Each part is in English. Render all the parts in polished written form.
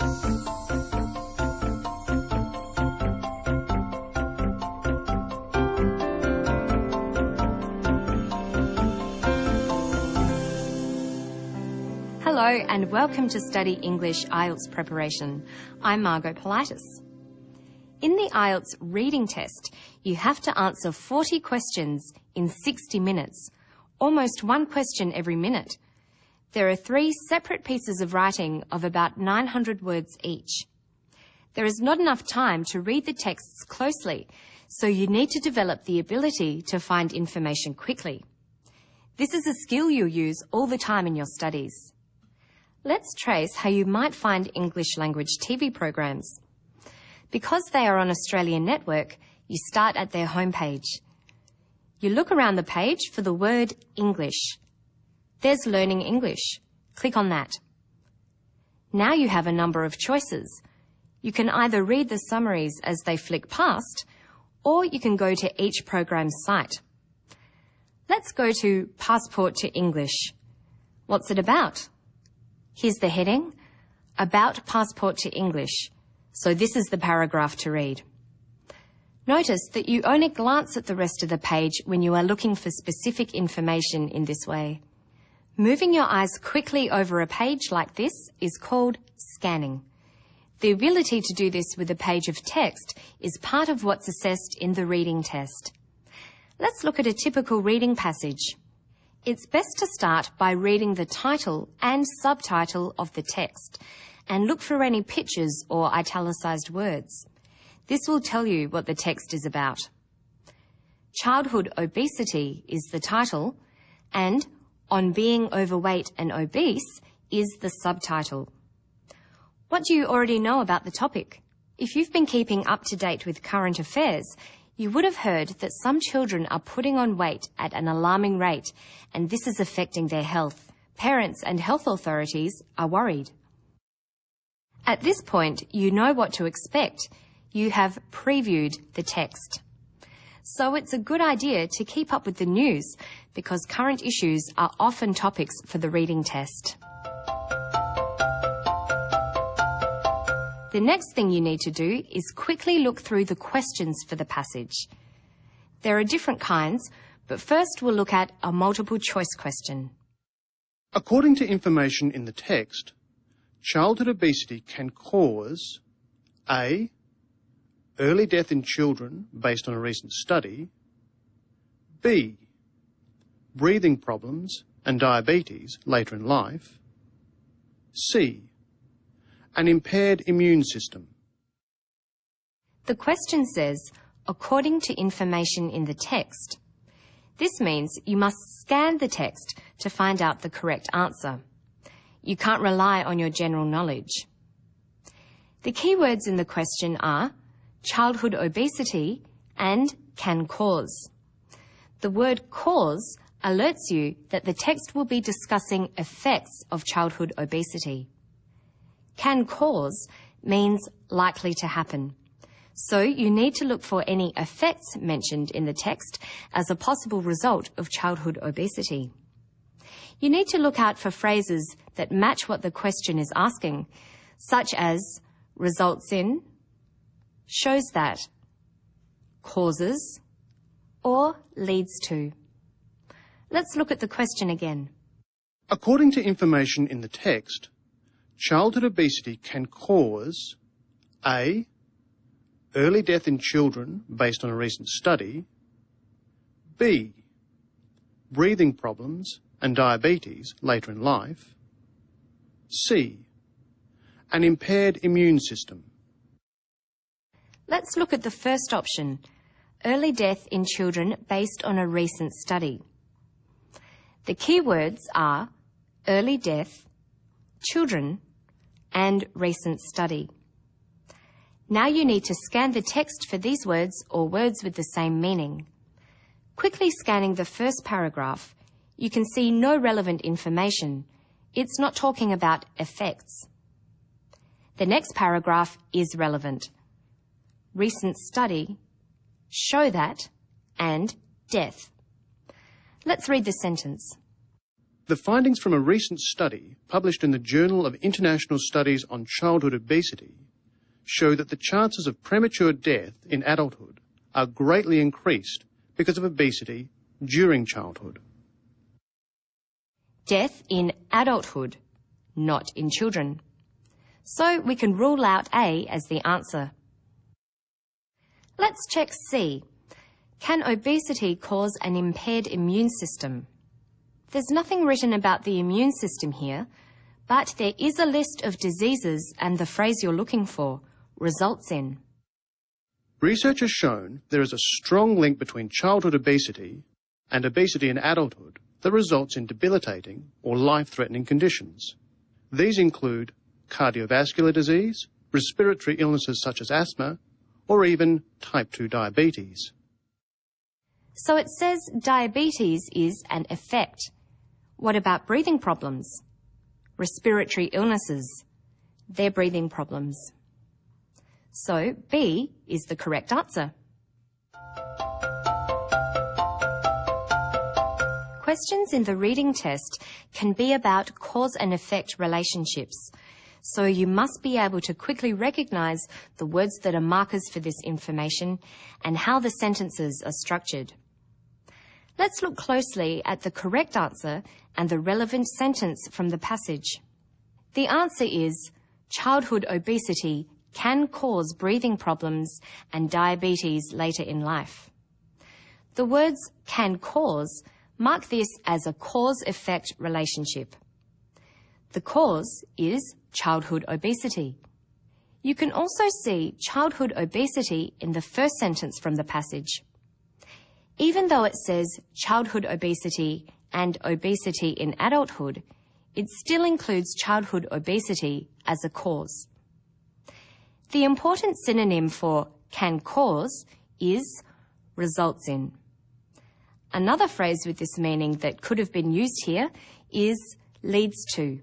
Hello and welcome to Study English IELTS Preparation. I'm Margot Politis. In the IELTS reading test, you have to answer 40 questions in 60 minutes, almost one question every minute. There are 3 separate pieces of writing of about 900 words each. There is not enough time to read the texts closely, so you need to develop the ability to find information quickly. This is a skill you'll use all the time in your studies. Let's trace how you might find English language TV programs. Because they are on Australian Network, you start at their homepage. You look around the page for the word English. There's Learning English. Click on that. Now you have a number of choices. You can either read the summaries as they flick past, or you can go to each program's site. Let's go to Passport to English. What's it about? Here's the heading, About Passport to English. So this is the paragraph to read. Notice that you only glance at the rest of the page when you are looking for specific information in this way. Moving your eyes quickly over a page like this is called scanning. The ability to do this with a page of text is part of what's assessed in the reading test. Let's look at a typical reading passage. It's best to start by reading the title and subtitle of the text and look for any pictures or italicized words. This will tell you what the text is about. Childhood obesity is the title, and On Being Overweight and Obese is the subtitle. What do you already know about the topic? If you've been keeping up to date with current affairs, you would have heard that some children are putting on weight at an alarming rate, and this is affecting their health. Parents and health authorities are worried. At this point, you know what to expect. You have previewed the text. So it's a good idea to keep up with the news because current issues are often topics for the reading test. The next thing you need to do is quickly look through the questions for the passage. There are different kinds, but first we'll look at a multiple choice question. According to information in the text, childhood obesity can cause A. Early death in children based on a recent study, B. Breathing problems and diabetes later in life, C. An impaired immune system. The question says, according to information in the text. This means you must scan the text to find out the correct answer. You can't rely on your general knowledge. The key words in the question are childhood obesity and can cause. The word cause alerts you that the text will be discussing effects of childhood obesity. Can cause means likely to happen. So you need to look for any effects mentioned in the text as a possible result of childhood obesity. You need to look out for phrases that match what the question is asking, such as results in, shows that, causes, or leads to. Let's look at the question again. According to information in the text, childhood obesity can cause A. Early death in children based on a recent study, B. Breathing problems and diabetes later in life, C. An impaired immune system. Let's look at the first option, early death in children based on a recent study. The key words are early death, children, and recent study. Now you need to scan the text for these words or words with the same meaning. Quickly scanning the first paragraph, you can see no relevant information. It's not talking about effects. The next paragraph is relevant. Recent study, show that, and death. Let's read the sentence. The findings from a recent study published in the Journal of International Studies on Childhood Obesity show that the chances of premature death in adulthood are greatly increased because of obesity during childhood. Death in adulthood, not in children. So we can rule out A as the answer. Let's check C. Can obesity cause an impaired immune system? There's nothing written about the immune system here, but there is a list of diseases and the phrase you're looking for, results in. Research has shown there is a strong link between childhood obesity and obesity in adulthood that results in debilitating or life-threatening conditions. These include cardiovascular disease, respiratory illnesses such as asthma, or even type 2 diabetes. So it says diabetes is an effect. What about breathing problems? Respiratory illnesses. They're breathing problems. So B is the correct answer. Questions in the reading test can be about cause and effect relationships, so you must be able to quickly recognize the words that are markers for this information and how the sentences are structured. Let's look closely at the correct answer and the relevant sentence from the passage. The answer is, childhood obesity can cause breathing problems and diabetes later in life. The words can cause mark this as a cause-effect relationship. The cause is childhood obesity. You can also see childhood obesity in the first sentence from the passage. Even though it says childhood obesity and obesity in adulthood, it still includes childhood obesity as a cause. The important synonym for can cause is results in. Another phrase with this meaning that could have been used here is leads to.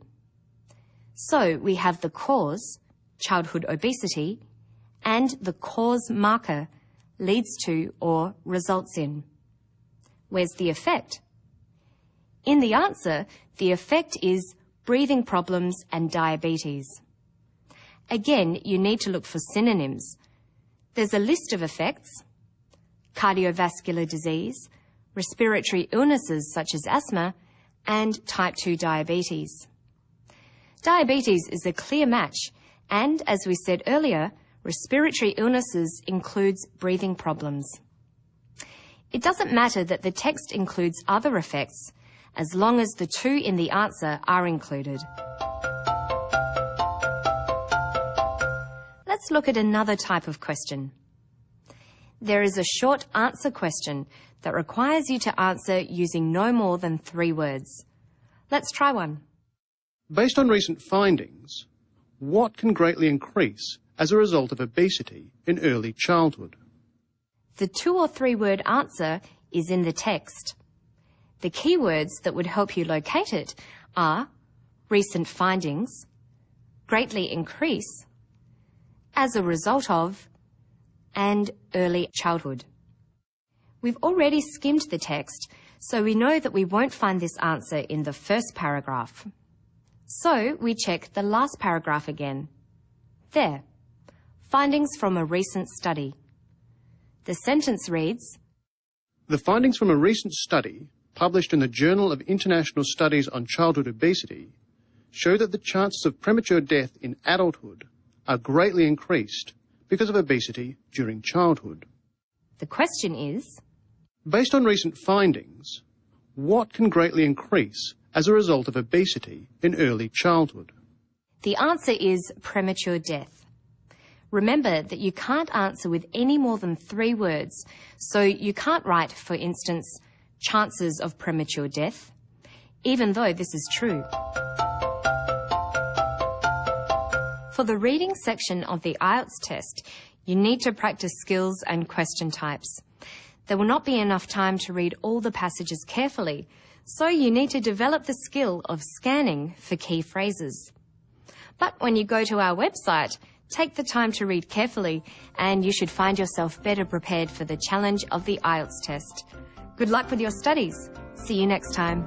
So we have the cause, childhood obesity, and the cause marker, leads to or results in. Where's the effect? In the answer, the effect is breathing problems and diabetes. Again, you need to look for synonyms. There's a list of effects: cardiovascular disease, respiratory illnesses such as asthma, and type 2 diabetes. Diabetes is a clear match, and as we said earlier, respiratory illnesses includes breathing problems. It doesn't matter that the text includes other effects, as long as the two in the answer are included. Let's look at another type of question. There is a short answer question that requires you to answer using no more than 3 words. Let's try one. Based on recent findings, what can greatly increase as a result of obesity in early childhood? The 2 or 3 word answer is in the text. The keywords that would help you locate it are recent findings, greatly increase, as a result of, and early childhood. We've already skimmed the text, so we know that we won't find this answer in the first paragraph. So we check the last paragraph again. There, findings from a recent study. The sentence reads, The findings from a recent study published in the Journal of International Studies on Childhood Obesity show that the chances of premature death in adulthood are greatly increased because of obesity during childhood. The question is, based on recent findings, what can greatly increase as a result of obesity in early childhood? The answer is premature death. Remember that you can't answer with any more than 3 words, so you can't write, for instance, chances of premature death, even though this is true. For the reading section of the IELTS test, you need to practice skills and question types. There will not be enough time to read all the passages carefully, so you need to develop the skill of scanning for key phrases. But when you go to our website, take the time to read carefully, and you should find yourself better prepared for the challenge of the IELTS test. Good luck with your studies. See you next time.